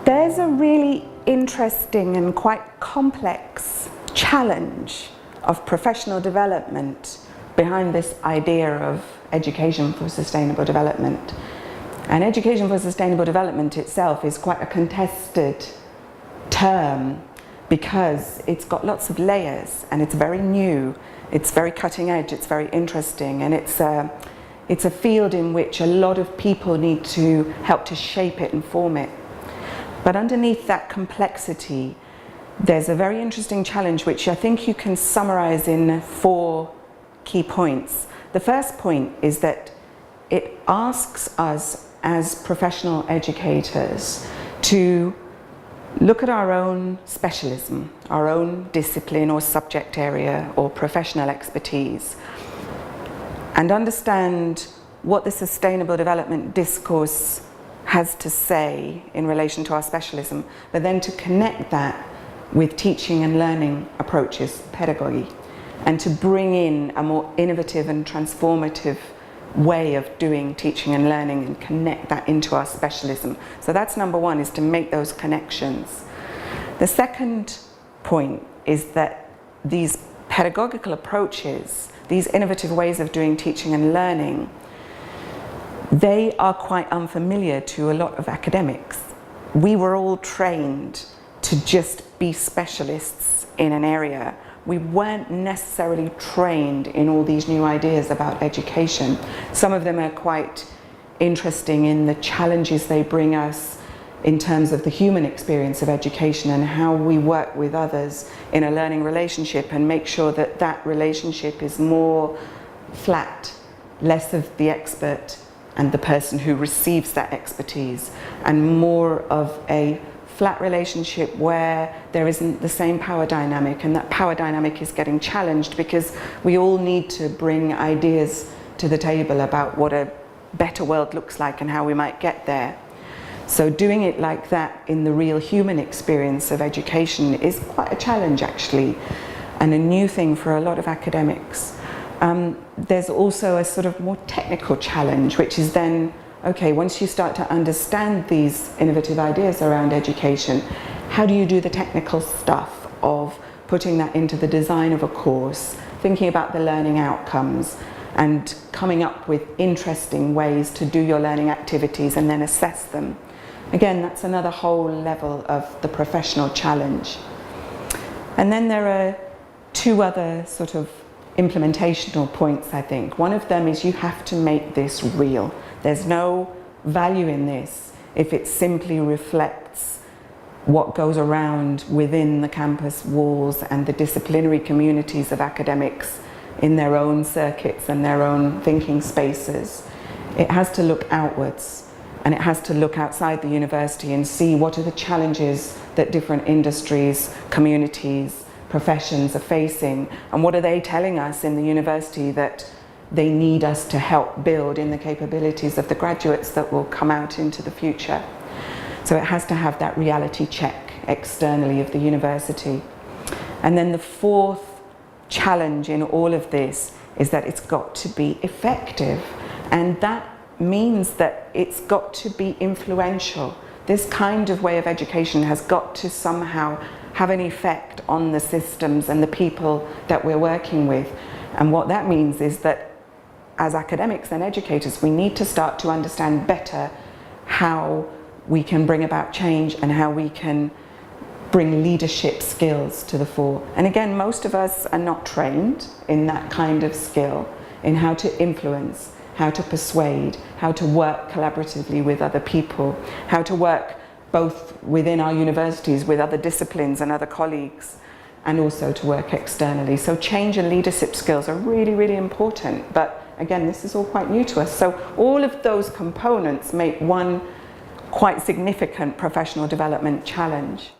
There's a really interesting and quite complex challenge of professional development behind this idea of education for sustainable development. And education for sustainable development itself is quite a contested term because it's got lots of layers and it's very new, it's very cutting edge, it's very interesting, and it's a field in which a lot of people need to help to shape it and form it. But underneath that complexity, there's a very interesting challenge which I think you can summarize in 4 key points. The first point is that it asks us as professional educators to look at our own specialism, our own discipline or subject area or professional expertise, and understand what the sustainable development discourse has to say in relation to our specialism, but then to connect that with teaching and learning approaches, pedagogy, and to bring in a more innovative and transformative way of doing teaching and learning and connect that into our specialism. So that's number 1, is to make those connections. The second point is that these pedagogical approaches, these innovative ways of doing teaching and learning, they are quite unfamiliar to a lot of academics. We were all trained to just be specialists in an area. We weren't necessarily trained in all these new ideas about education. Some of them are quite interesting in the challenges they bring us in terms of the human experience of education and how we work with others in a learning relationship and make sure that that relationship is more flat, less of the expert and the person who receives that expertise, and more of a flat relationship where there isn't the same power dynamic, and that power dynamic is getting challenged because we all need to bring ideas to the table about what a better world looks like and how we might get there. So doing it like that in the real human experience of education is quite a challenge actually, and a new thing for a lot of academics. There's also a sort of more technical challenge, which is then, okay, once you start to understand these innovative ideas around education, how do you do the technical stuff of putting that into the design of a course, thinking about the learning outcomes, and coming up with interesting ways to do your learning activities and then assess them. Again, that's another whole level of the professional challenge. And then there are 2 other sort of implementational points, I think. One of them is you have to make this real. There's no value in this if it simply reflects what goes around within the campus walls and the disciplinary communities of academics in their own circuits and their own thinking spaces. It has to look outwards, and it has to look outside the university and see what are the challenges that different industries, communities, professions are facing, and what are they telling us in the university that they need us to help build in the capabilities of the graduates that will come out into the future. So it has to have that reality check externally of the university. And then the 4th challenge in all of this is that it's got to be effective, and that means that it's got to be influential. This kind of way of education has got to somehow have an effect on the systems and the people that we're working with. And what that means is that as academics and educators, we need to start to understand better how we can bring about change and how we can bring leadership skills to the fore. And again, most of us are not trained in that kind of skill, in how to influence, how to persuade, how to work collaboratively with other people, how to work both within our universities with other disciplines and other colleagues, and also to work externally. So change and leadership skills are really, really important. But again, this is all quite new to us. So all of those components make one quite significant professional development challenge.